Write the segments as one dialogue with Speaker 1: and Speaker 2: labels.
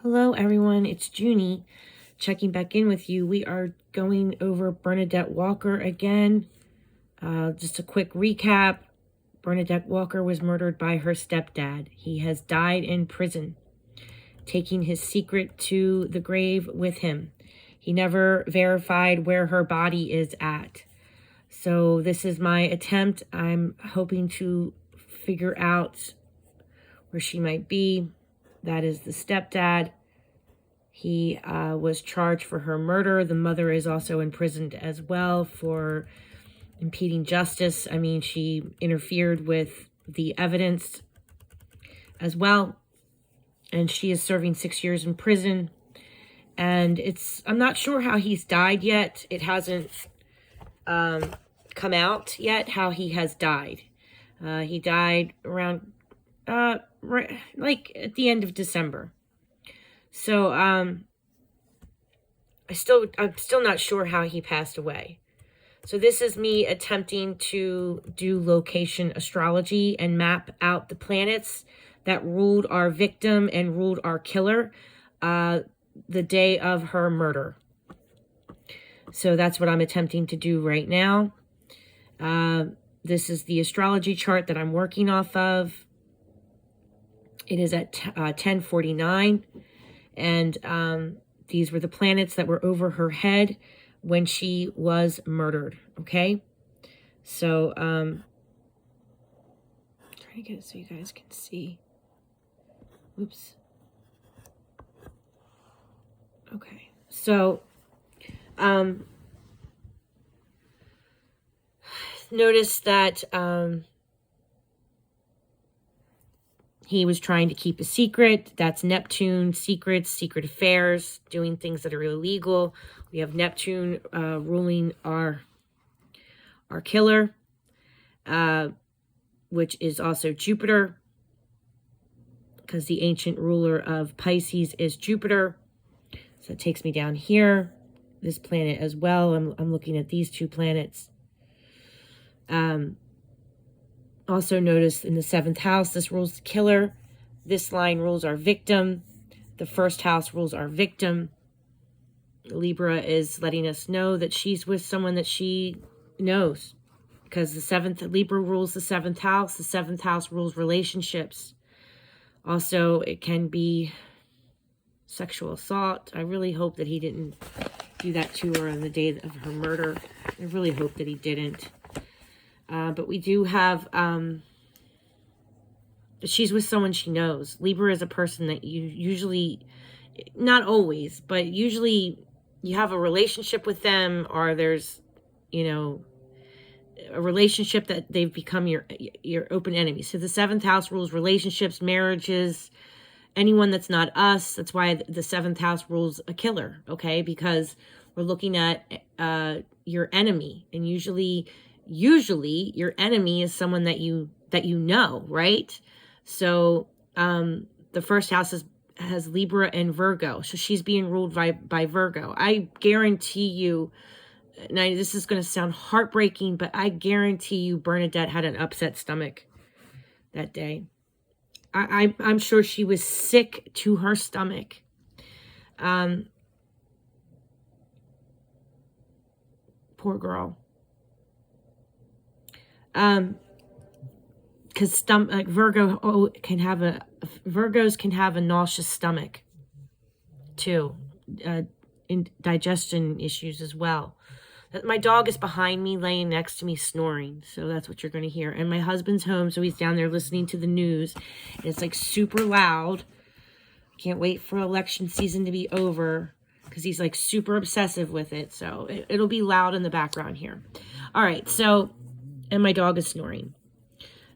Speaker 1: Hello everyone, it's Junie checking back in with you. We are going over Bernadette Walker again. Just a quick recap. Bernadette Walker was murdered by her stepdad. He has died in prison, taking his secret to the grave with him. He never verified where her body is at. So this is my attempt. I'm hoping to figure out where she might be. That is the stepdad. He was charged for her murder. The mother is also imprisoned as well for impeding justice. I mean, she interfered with the evidence as well. And she is serving 6 years in prison. And I'm not sure how he's died yet. It hasn't come out yet how he has died. He died around like at the end of December. So I'm still not sure how he passed away. So this is me attempting to do location astrology and map out the planets that ruled our victim and ruled our killer the day of her murder. So that's what I'm attempting to do right now. This is the astrology chart that I'm working off of. It is at 10:49, and these were the planets that were over her head when she was murdered. Okay, so trying to get it so you guys can see. Oops. Okay, so notice that he was trying to keep a secret. That's Neptune, secrets, secret affairs, doing things that are illegal. We have Neptune ruling our killer, which is also Jupiter, because the ancient ruler of Pisces is Jupiter. So it takes me down here, this planet as well. I'm looking at these two planets. Also notice in the 7th house, this rules the killer. This line rules our victim. The 1st house rules our victim. Libra is letting us know that she's with someone that she knows, because the 7th, Libra rules the 7th house. The 7th house rules relationships. Also, it can be sexual assault. I really hope that he didn't do that to her on the day of her murder. I really hope that he didn't. But we do have, she's with someone she knows. Libra is a person that you usually, not always, but usually you have a relationship with them, or there's, a relationship that they've become your open enemy. So the 7th house rules relationships, marriages, anyone that's not us. That's why the 7th house rules a killer, okay? Because we're looking at your enemy, and usually your enemy is someone that you know, right? So the 1st house has Libra and Virgo, so she's being ruled by Virgo. I guarantee you, now this is going to sound heartbreaking, but I guarantee you Bernadette had an upset stomach that day. I'm sure she was sick to her stomach. Poor girl. Because Virgos can have a nauseous stomach too, in digestion issues as well. My dog is behind me, laying next to me, snoring, so that's what you're going to hear. And my husband's home, so he's down there listening to the news. And it's like super loud. Can't wait for election season to be over, because he's like super obsessive with it. So it'll be loud in the background here. All right, so, and my dog is snoring.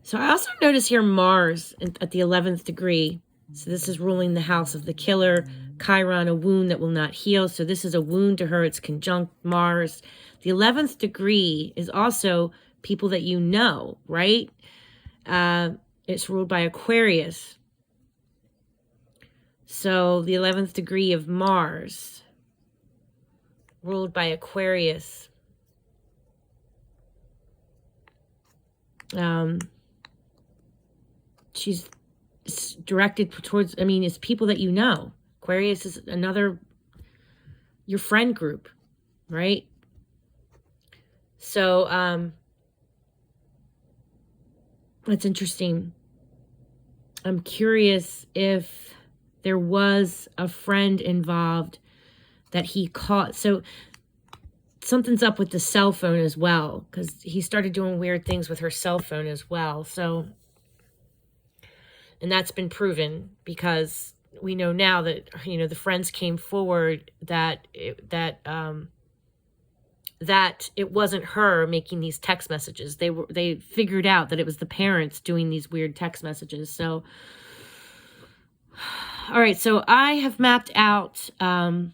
Speaker 1: So I also notice here Mars at the 11th degree. So this is ruling the house of the killer. Chiron, a wound that will not heal. So this is a wound to her. It's conjunct Mars. The 11th degree is also people that you know, right? It's ruled by Aquarius. So the 11th degree of Mars, ruled by Aquarius. She's directed towards, it's people that you know. Aquarius is another, your friend group, right? So, it's interesting. I'm curious if there was a friend involved that he caught. So something's up with the cell phone as well, because he started doing weird things with her cell phone as well. So, and that's been proven, because we know now that, you know, the friends came forward that that it wasn't her making these text messages. They figured out that it was the parents doing these weird text messages. So, all right, so I have mapped out the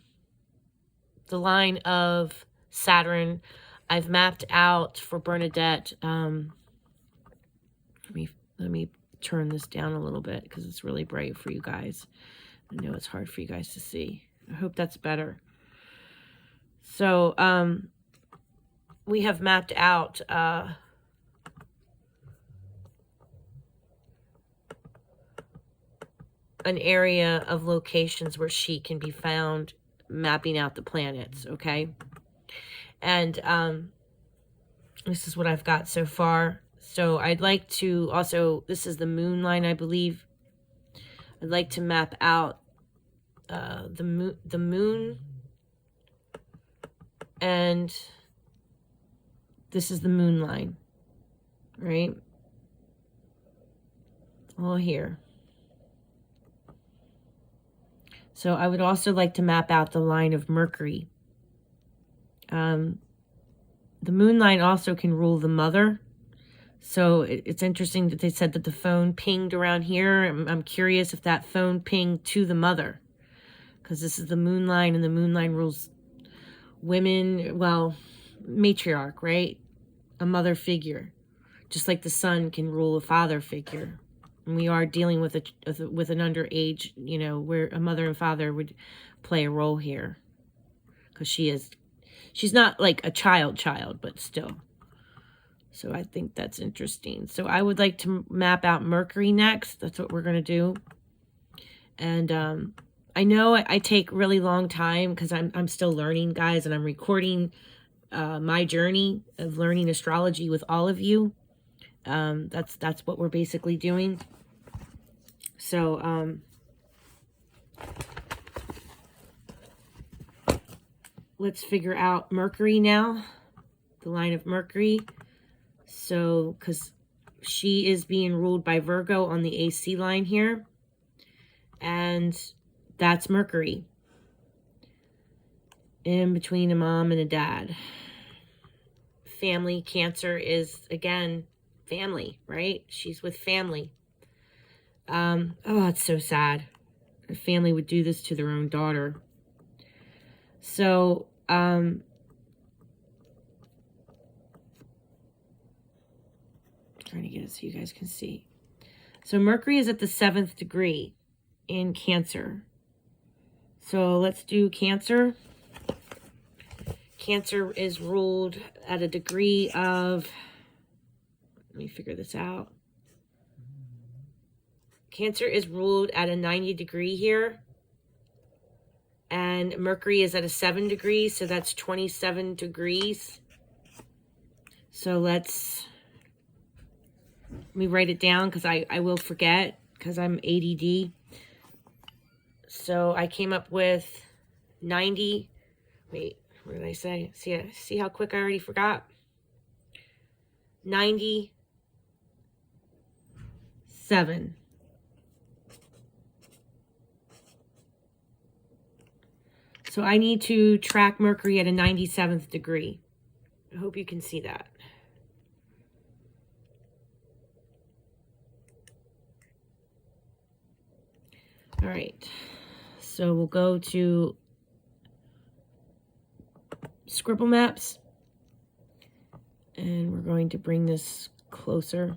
Speaker 1: line of Saturn. I've mapped out for Bernadette. Let me turn this down a little bit because it's really bright for you guys. I know it's hard for you guys to see. I hope that's better. So, we have mapped out an area of locations where she can be found, mapping out the planets, okay? And this is what I've got so far. So I'd like to also, this is the moon line, I believe. I'd like to map out the moon, and this is the moon line, right? All here. So I would also like to map out the line of Mercury. The moon line also can rule the mother. So it's interesting that they said that the phone pinged around here. I'm curious if that phone pinged to the mother, because this is the moon line, and the moon line rules women, well, matriarch, right? A mother figure, just like the sun can rule a father figure. And we are dealing with an underage, you know, where a mother and father would play a role here, because she's not like a child, but still. So I think that's interesting. So I would like to map out Mercury next. That's what we're going to do. And I know I take really long time because I'm still learning, guys, and I'm recording my journey of learning astrology with all of you. That's what we're basically doing. So let's figure out Mercury now, the line of Mercury. So, because she is being ruled by Virgo on the AC line here, and that's Mercury in between a mom and a dad. Family, Cancer is, again, family, right? She's with family. Oh, it's so sad. A family would do this to their own daughter. So, trying to get it so you guys can see. So Mercury is at the 7th degree in Cancer. So let's do Cancer. Cancer is ruled at a degree of, let me figure this out. Cancer is ruled at a 90 degree here. And Mercury is at a 7 degrees, so that's 27 degrees. So let me write it down, because I will forget, because I'm ADD. So I came up with 90. Wait, what did I say? See how quick I already forgot? 97. So I need to track Mercury at a 97th degree. I hope you can see that. All right. So we'll go to Scribble Maps. And we're going to bring this closer.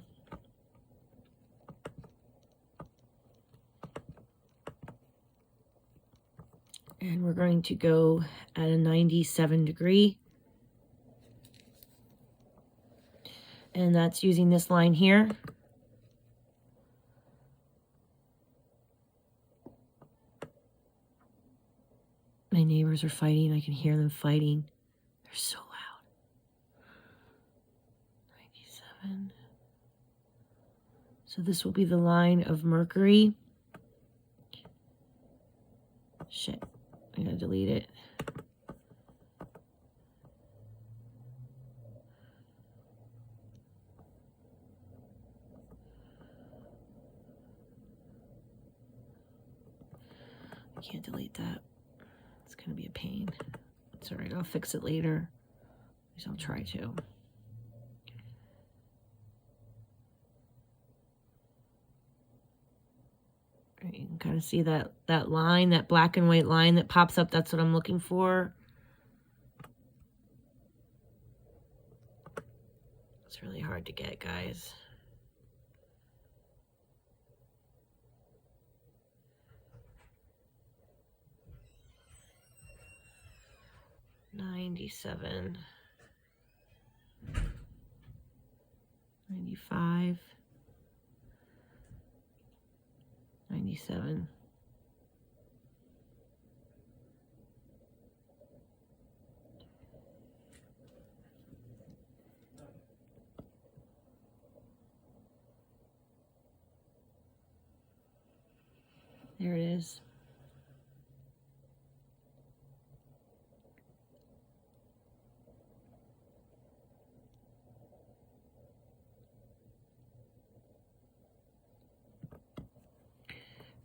Speaker 1: And we're going to go at a 97 degree. And that's using this line here. neighbors are fighting. I can hear them fighting. They're so loud. 97. So this will be the line of Mercury. Shit. I'm going to delete it. I can't delete that. It's going to be a pain. It's all right. I'll fix it later. At least I'll try to. All right, you can kind of see that line, that black and white line that pops up. That's what I'm looking for. It's really hard to get, guys. $97, $95, $97. There it is.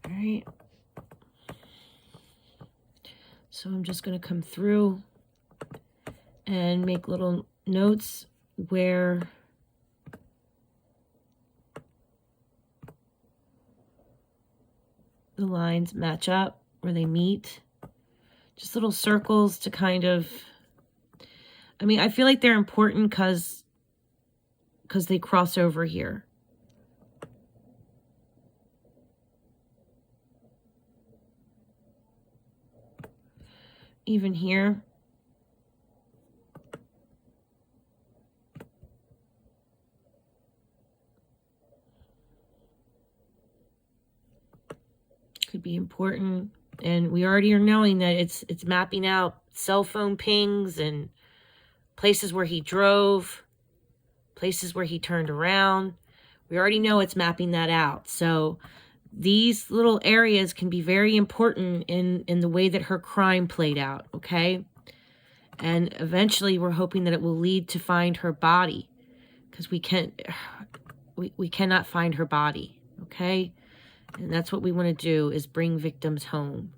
Speaker 1: All right. So I'm just going to come through and make little notes where the lines match up, where they meet. Just little circles to kind of, I mean, I feel like they're important because they cross over here. Even here. Could be important. And we already are knowing that it's mapping out cell phone pings and places where he drove, places where he turned around. We already know it's mapping that out. So these little areas can be very important in the way that her crime played out, okay? And eventually we're hoping that it will lead to find her body, because we cannot find her body, okay? And that's what we want to do, is bring victims home.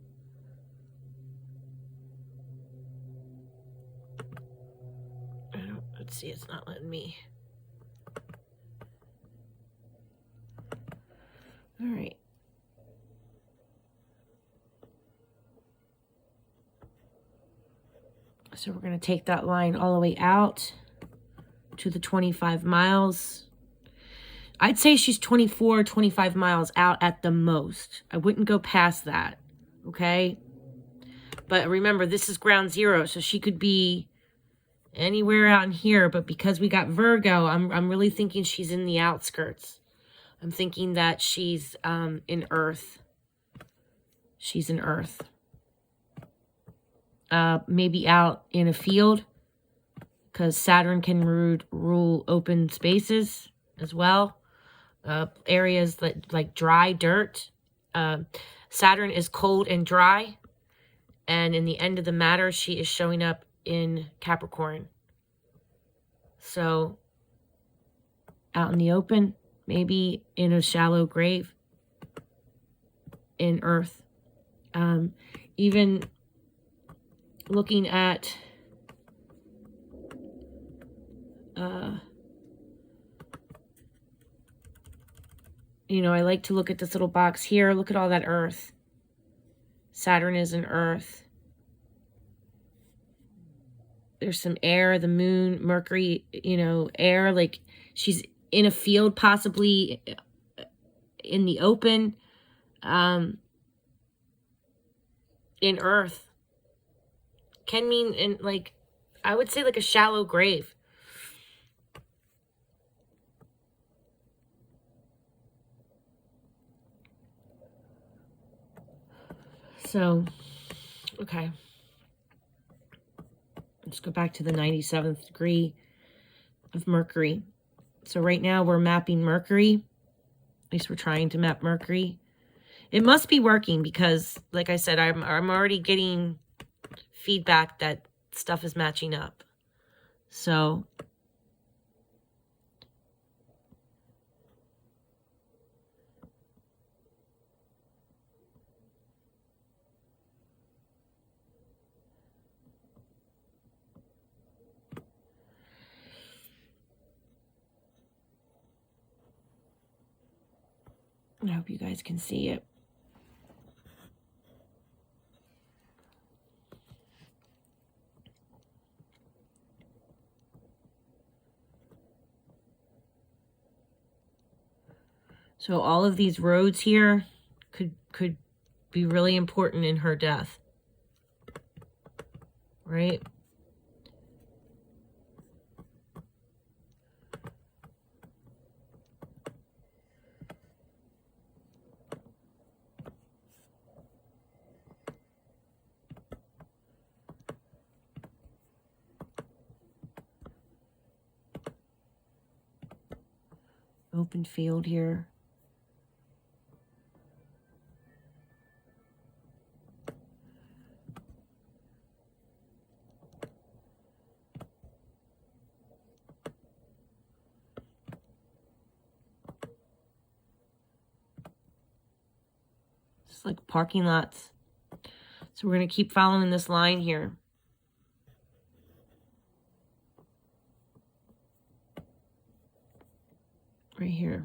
Speaker 1: Let's see, it's not letting me. All right. So we're going to take that line all the way out to the 25 miles. I'd say she's 24, 25 miles out at the most. I wouldn't go past that, okay? But remember, this is ground zero, so she could be anywhere out in here. But because we got Virgo, I'm really thinking she's in the outskirts. I'm thinking that she's in Earth. She's in Earth. Maybe out in a field, because Saturn can rule open spaces as well. Areas like dry dirt. Saturn is cold and dry. And in the end of the matter, she is showing up in Capricorn. So out in the open, maybe in a shallow grave in Earth. Even looking at you know, I like to look at this little box here. Look at all that Earth. Saturn is an Earth. There's some air, the moon, Mercury, you know, air. Like she's in a field, possibly in the open, in Earth. Can mean in, like, I would say like a shallow grave. So, okay. Let's go back to the 97th degree of Mercury. So right now we're mapping Mercury. At least we're trying to map Mercury. It must be working because, like I said, I'm already getting feedback that stuff is matching up. So I hope you guys can see it. So all of these roads here could be really important in her death. Right? Open field here. It's like parking lots. So we're going to keep following this line here. Right here.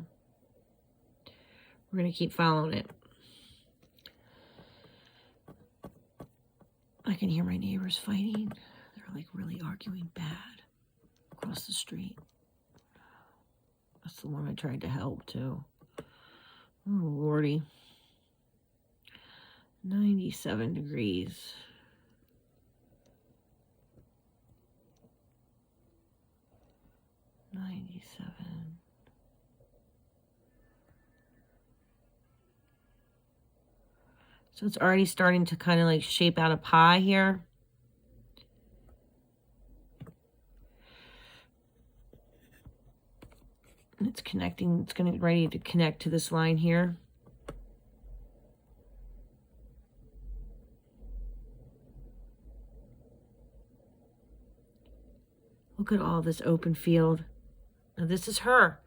Speaker 1: We're going to keep following it. I can hear my neighbors fighting. They're like really arguing bad across the street. That's the one I tried to help too. Oh, Lordy. 97 degrees. So it's already starting to kind of like shape out a pie here. And it's connecting, it's going to get ready to connect to this line here. Look at all this open field. Now this is her.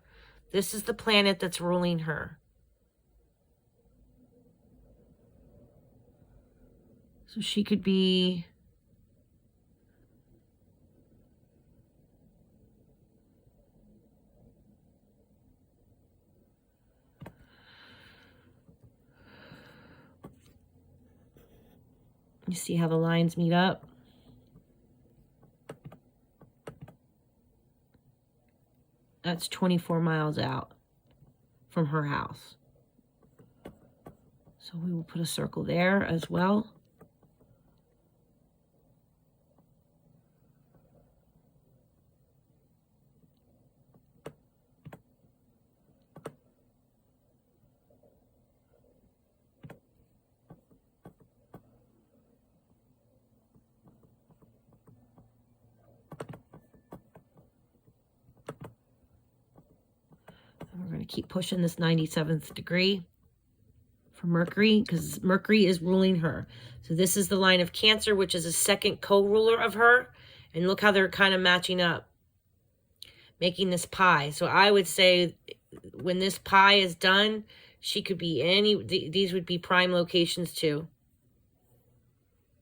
Speaker 1: This is the planet that's ruling her. So she could be you see how the lines meet up? That's 24 miles out from her house. So we will put a circle there as well. And we're going to keep pushing this 97th degree for Mercury, because Mercury is ruling her. So this is the line of Cancer, which is a second co-ruler of her. And look how they're kind of matching up, making this pie. So I would say when this pie is done, she could be any, these would be prime locations too,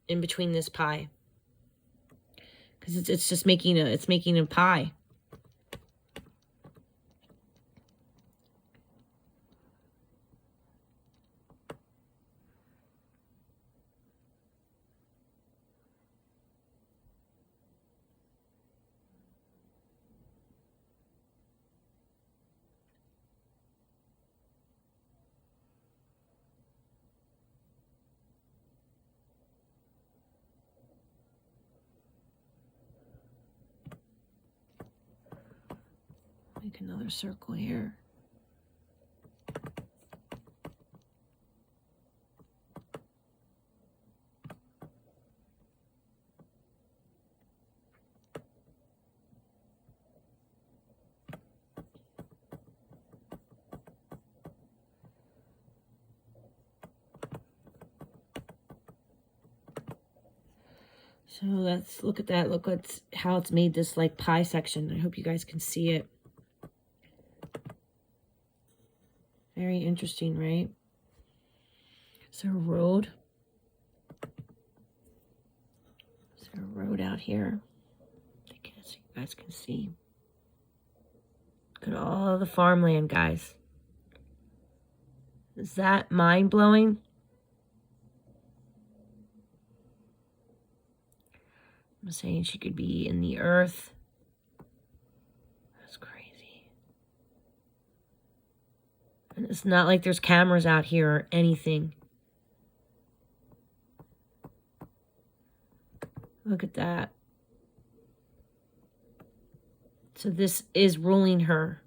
Speaker 1: in between this pie. Because it's just making a pie. Make another circle here. So let's look at that. Look at how it's made this like pie section. I hope you guys can see it. Very interesting, right? Is there a road? Is there a road out here? I guess you guys can see. Look at all the farmland, guys. Is that mind-blowing? I'm saying she could be in the earth. That's crazy. And it's not like there's cameras out here or anything. Look at that. So this is ruling her.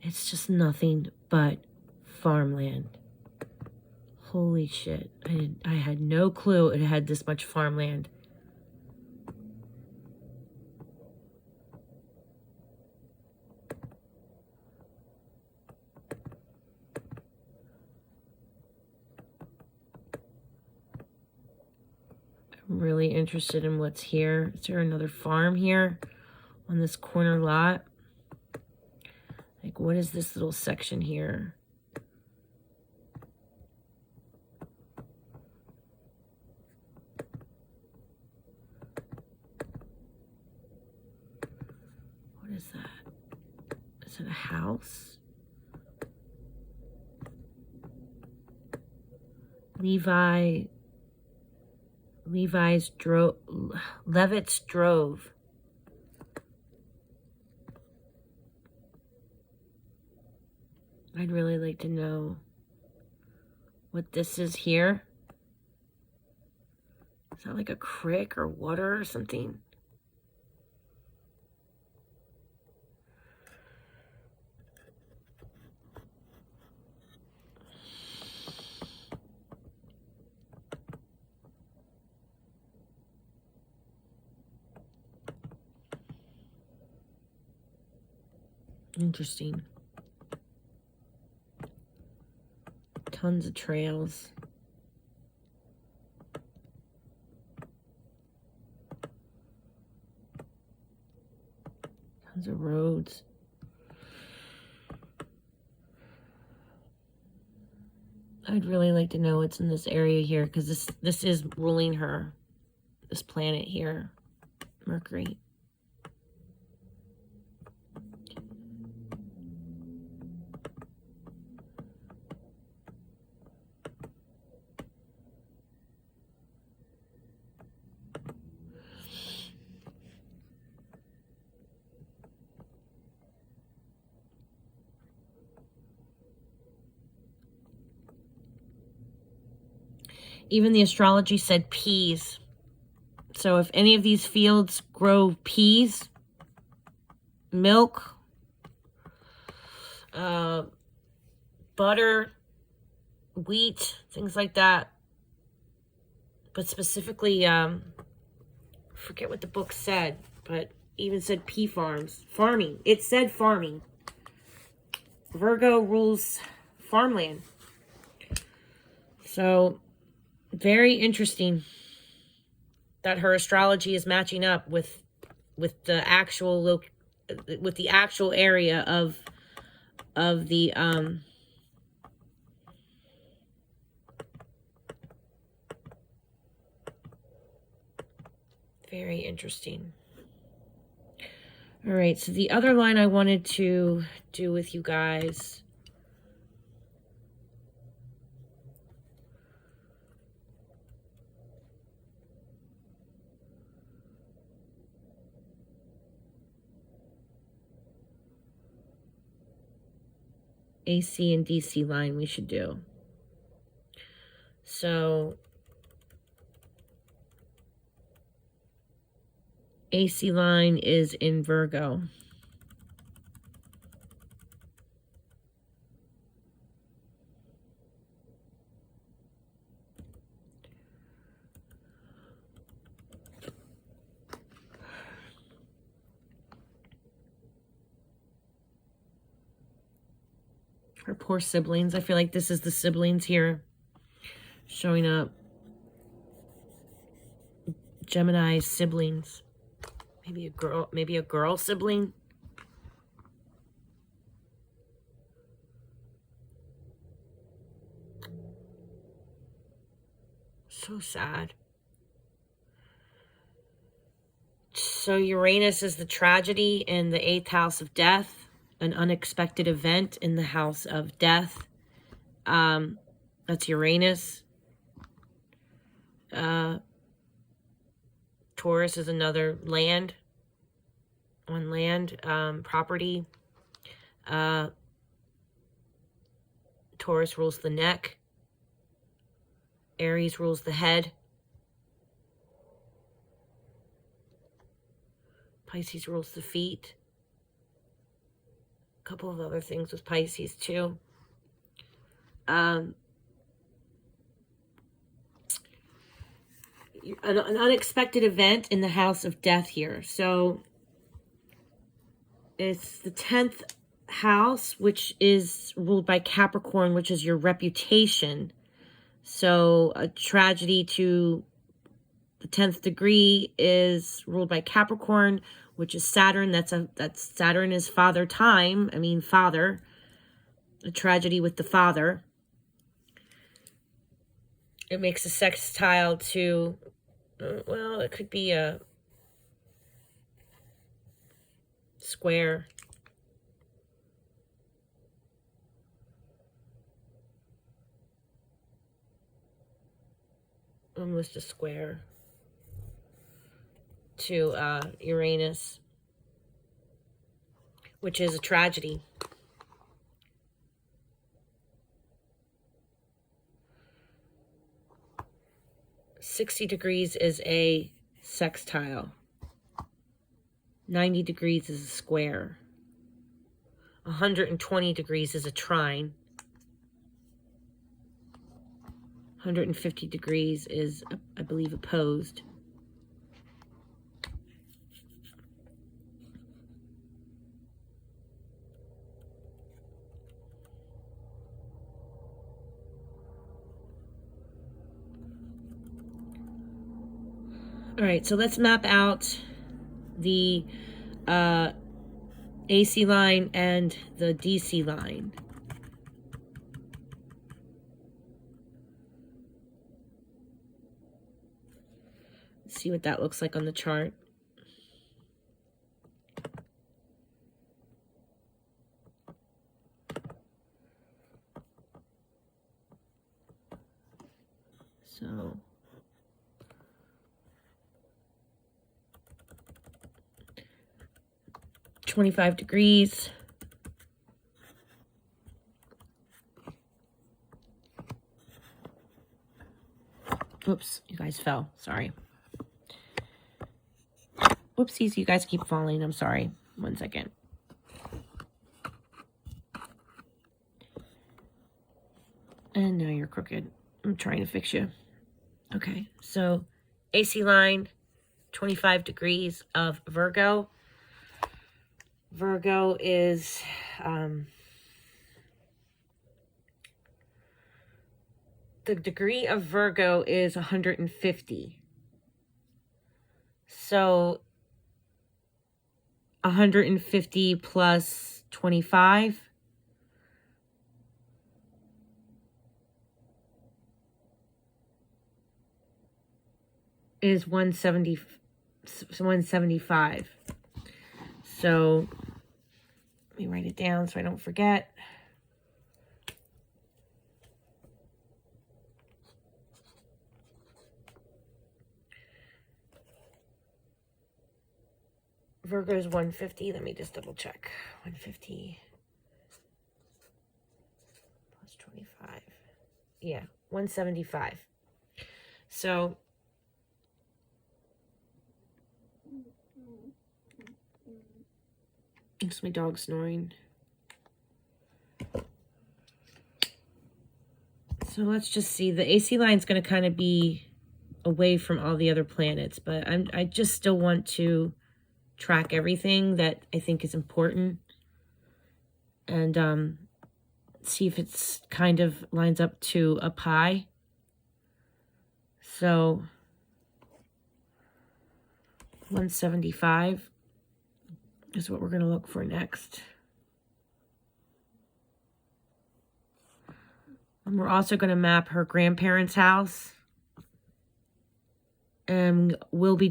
Speaker 1: It's just nothing but farmland. Holy shit. I had no clue it had this much farmland. I'm really interested in what's here. Is there another farm here on this corner lot? Like, what is this little section here? What is that? Is it a house? Levitt's Drove. I'd really like to know what this is here. Is that like a creek or water or something? Interesting. Tons of trails. Tons of roads. I'd really like to know what's in this area here, because this is ruling her. This planet here, Mercury. Even the astrology said peas. So if any of these fields grow peas, milk, butter, wheat, things like that. But specifically, forget what the book said, but even said pea farms. Farming. It said farming. Virgo rules farmland. So, very interesting that her astrology is matching up with the actual area of the very interesting. All right, so the other line I wanted to do with you guys, AC and DC line we should do. So AC line is in Virgo. Her poor siblings. I feel like this is the siblings here showing up. Gemini's siblings. Maybe a girl sibling. So sad. So Uranus is the tragedy in the 8th house of death. An unexpected event in the house of death. That's Uranus. Taurus is another land. On land, property. Taurus rules the neck. Aries rules the head. Pisces rules the feet. A couple of other things with Pisces too. An unexpected event in the house of death here. So it's the 10th house, which is ruled by Capricorn, which is your reputation. So a tragedy to the 10th degree is ruled by Capricorn, which is Saturn. That's Saturn is father time. I mean, father. A tragedy with the father. It makes a sextile to, well, it could be a square. Almost a square to Uranus, which is a tragedy. "60 degrees is a sextile. 90 degrees is a square. 120 degrees is a trine. 150 degrees is, I believe, opposed. All right, so let's map out the AC line and the DC line. See what that looks like on the chart. So 25 degrees. Oops, you guys fell. Sorry. Whoopsies, you guys keep falling. I'm sorry. 1 second. And now you're crooked. I'm trying to fix you. Okay, so AC line, 25 degrees of Virgo. Virgo is the degree of Virgo is 150. So 150 plus 25 is 175. So let me write it down so I don't forget. Virgo is 150. Let me just double check. 150 plus 25. Yeah, 175. So it's my dog snoring. So let's just see. The AC line is going to kind of be away from all the other planets, but I just still want to track everything that I think is important and see if it's kind of lines up to a pie. So 175 is what we're going to look for next. And we're also going to map her grandparents' house. And we'll be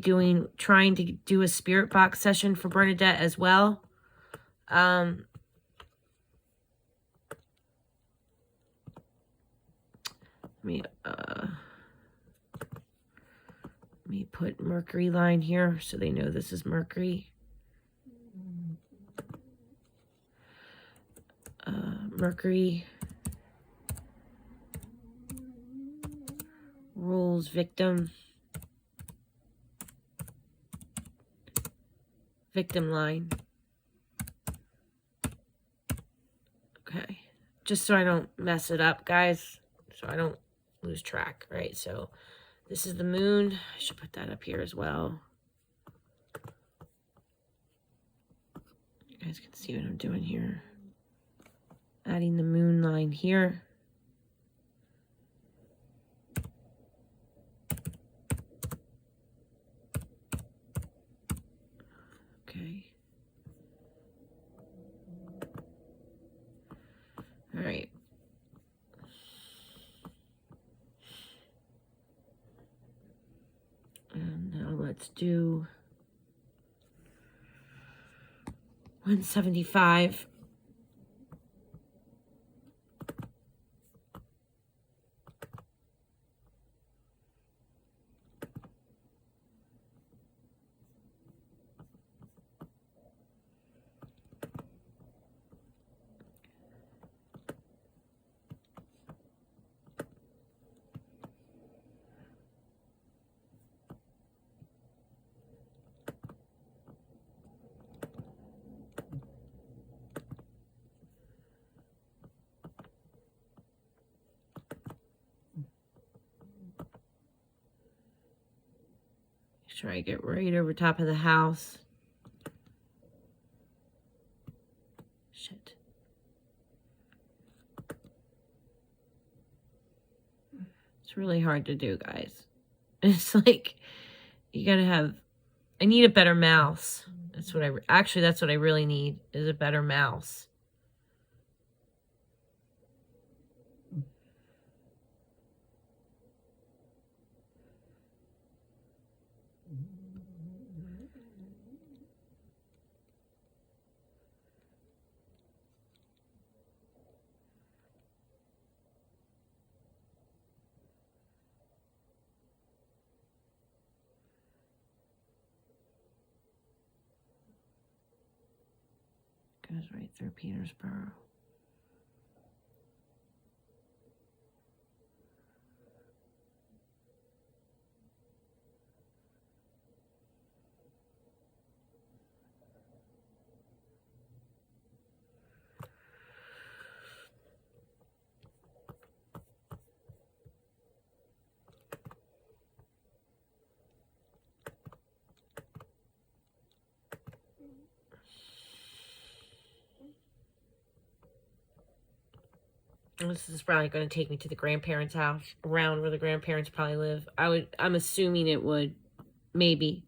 Speaker 1: trying to do a spirit box session for Bernadette as well. Let me put Mercury line here so they know this is Mercury. Mercury rules victim line. Okay, just so I don't mess it up, guys, so I don't lose track, right? So this is the moon. I should put that up here as well. You guys can see what I'm doing here. Adding the moon line here. Okay. All right. And now let's do 175. Sure, I get right over top of the house. Shit. It's really hard to do, guys. It's like, you gotta have, I need a better mouse. That's what that's what I really need, is a better mouse. Goes right through Peterborough. This is probably going to take me to the grandparents' house, around where the grandparents probably live. I'm assuming it would, maybe.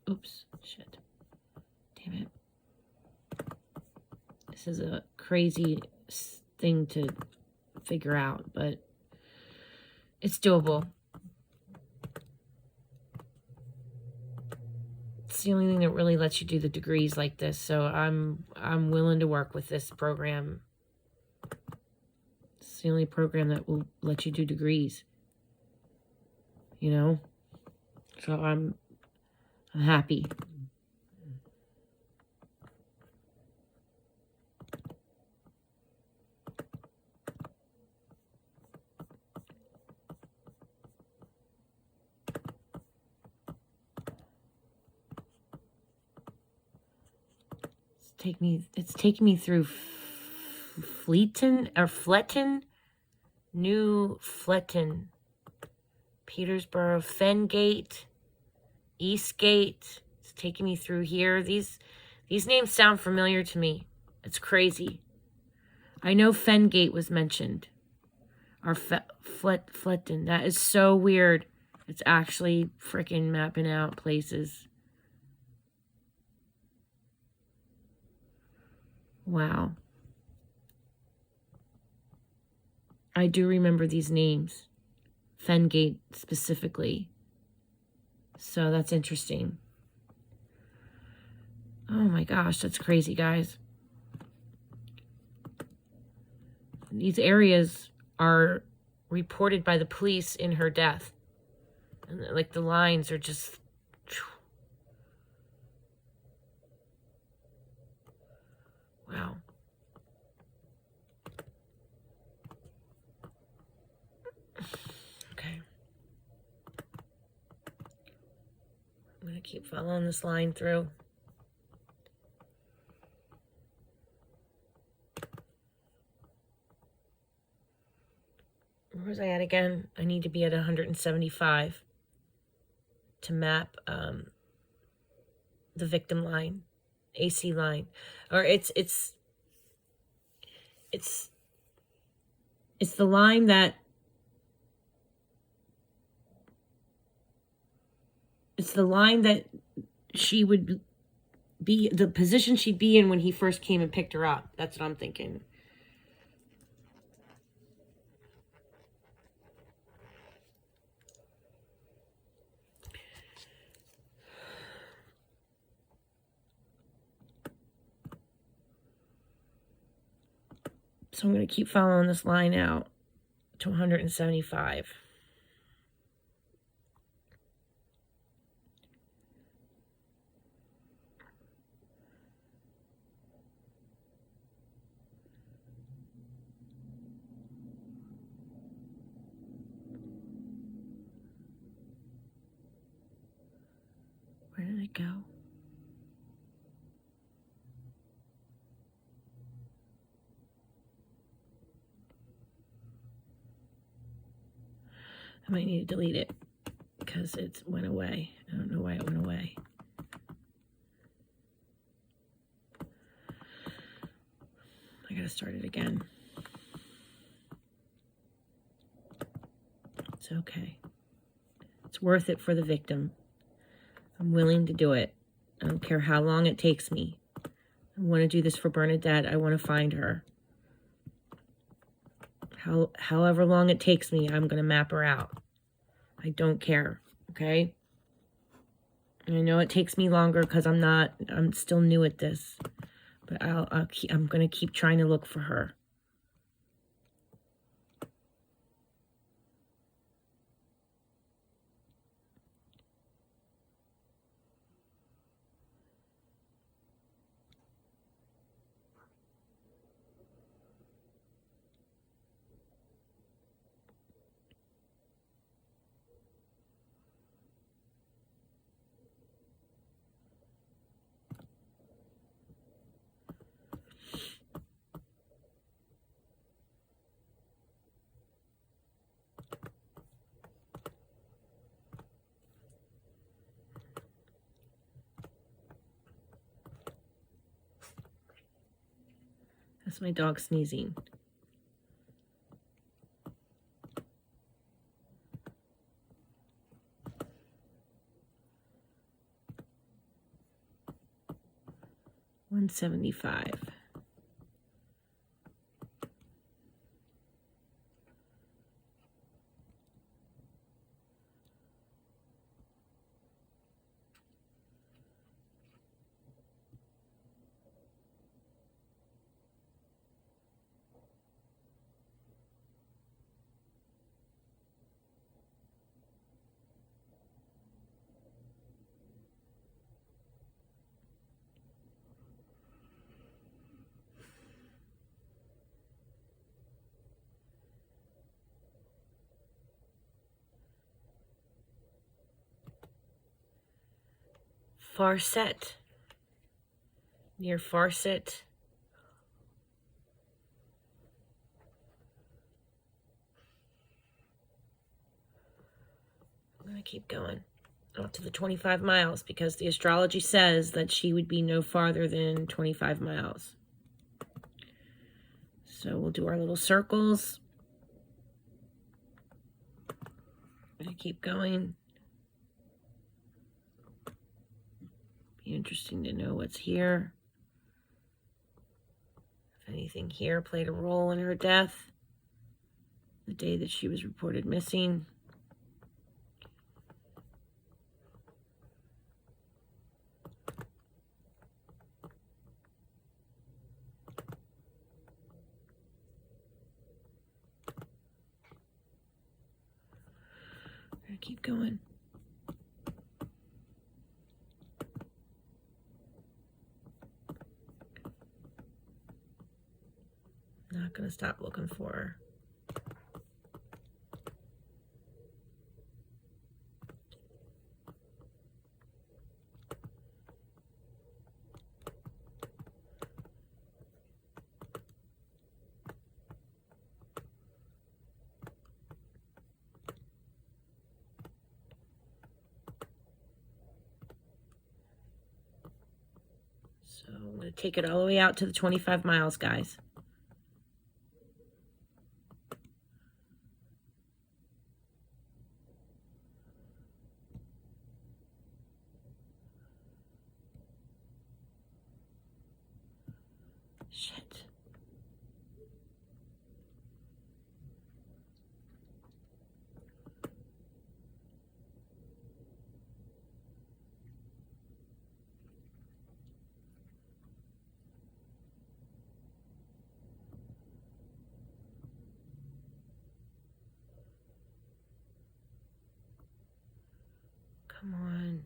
Speaker 1: Oops, shit. Damn it. This is a crazy thing to figure out, but it's doable. It's the only thing that really lets you do the degrees like this, so I'm willing to work with this program. It's the only program that will let you do degrees, you know? So I'm happy. It's taking me through Fletton, New Fletton, Peterborough, Fengate, Eastgate. It's taking me through here. These names sound familiar to me. It's crazy. I know Fengate was mentioned. Or Fletton. That is so weird. It's actually freaking mapping out places. Wow. I do remember these names. Fengate specifically. So that's interesting. Oh my gosh, that's crazy, guys. These areas are reported by the police in her death. And like the lines are just... Wow. Okay. I'm going to keep following this line through. Where was I at again? I need to be at 175 to map the victim line, AC line, or it's the line that she would be, the position she'd be in when he first came and picked her up. That's what I'm thinking. So I'm going to keep following this line out to 175. Where did it go? I might need to delete it because it went away. I don't know why it went away. I gotta start it again. It's okay. It's worth it for the victim. I'm willing to do it. I don't care how long it takes me. I want to do this for Bernadette. I want to find her. However long it takes me, I'm going to map her out. I don't care, okay? And I know it takes me longer because I'm still new at this. But I'm going to keep trying to look for her. That's my dog sneezing. $175. Farset. near Farset. I'm going to keep going out to the 25 miles because the astrology says that she would be no farther than 25 miles. So we'll do our little circles. I'm going to keep going. Be interesting to know what's here. If anything here played a role in her death. The day that she was reported missing. Keep going. Not going to stop looking for her. So I'm going to take it all the way out to the 25 miles, guys. Shit. Come on.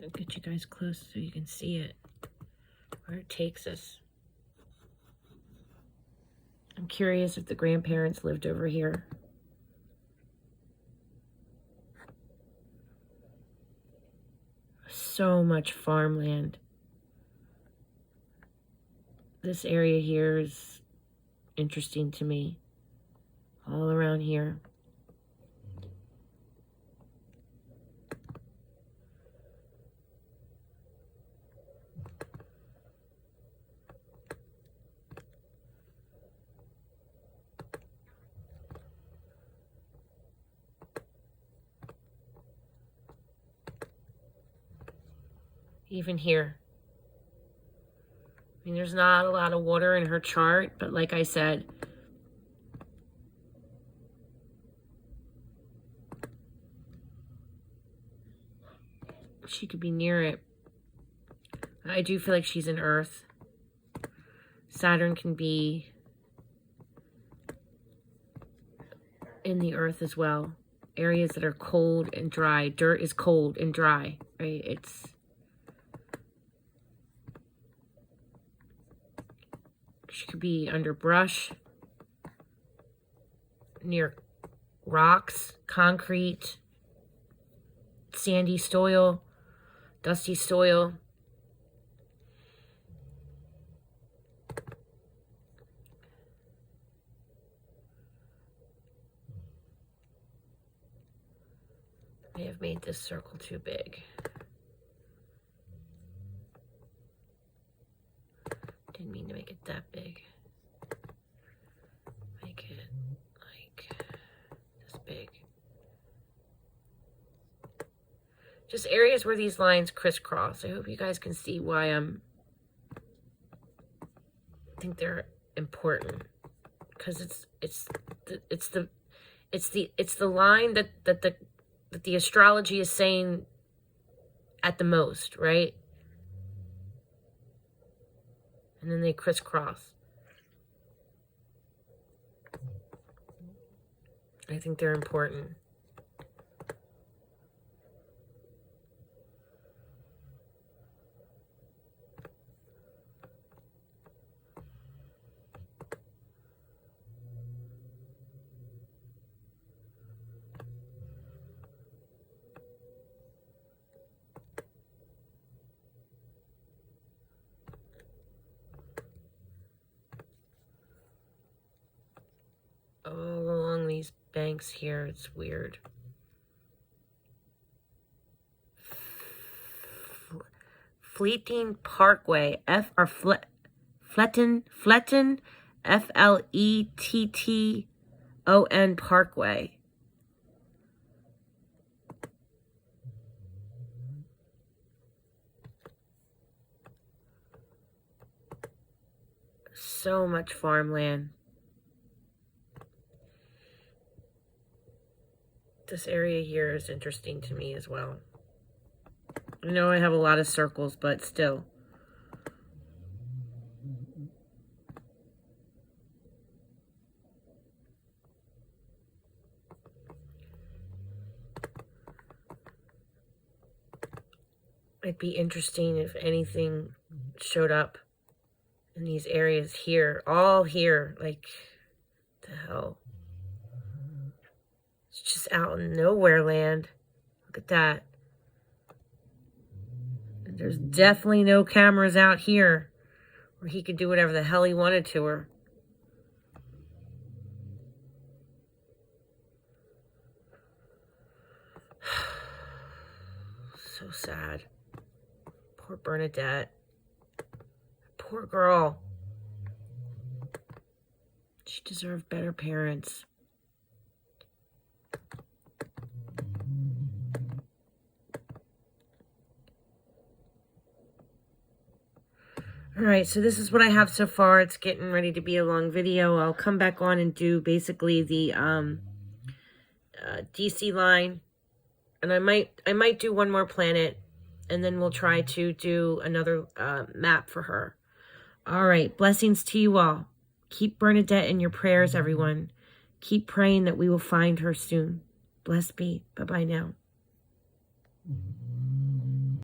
Speaker 1: I'll get you guys close so you can see it, where it takes us. I'm curious if the grandparents lived over here. So much farmland. This area here is interesting to me. All around here. Even here. I mean, there's not a lot of water in her chart, but like I said, she could be near it. I do feel like she's in Earth. Saturn can be in the Earth as well. Areas that are cold and dry. Dirt is cold and dry, right? She could be under brush, near rocks, concrete, sandy soil, dusty soil. May have made this circle too big. Didn't mean to make it that big. Make it like this big. Just areas where these lines crisscross. I hope you guys can see why I think they're important. because it's the line that the astrology is saying at the most, right? And then they crisscross. I think they're important. All along these banks here, it's weird. Fleeting Parkway, Fletton, Fletton Parkway. So much farmland. This area here is interesting to me as well. I know I have a lot of circles, but still. It'd be interesting if anything showed up in these areas here. All here. Like, the hell? It's just out in nowhere land. Look at that. There's definitely no cameras out here where he could do whatever the hell he wanted to her. So sad. Poor Bernadette. Poor girl. She deserved better parents. Alright, so this is what I have so far. It's getting ready to be a long video. I'll come back on and do basically the DC line. And I might do one more planet. And then we'll try to do another map for her. Alright, blessings to you all. Keep Bernadette in your prayers, everyone. Keep praying that we will find her soon. Blessed be. Bye-bye now.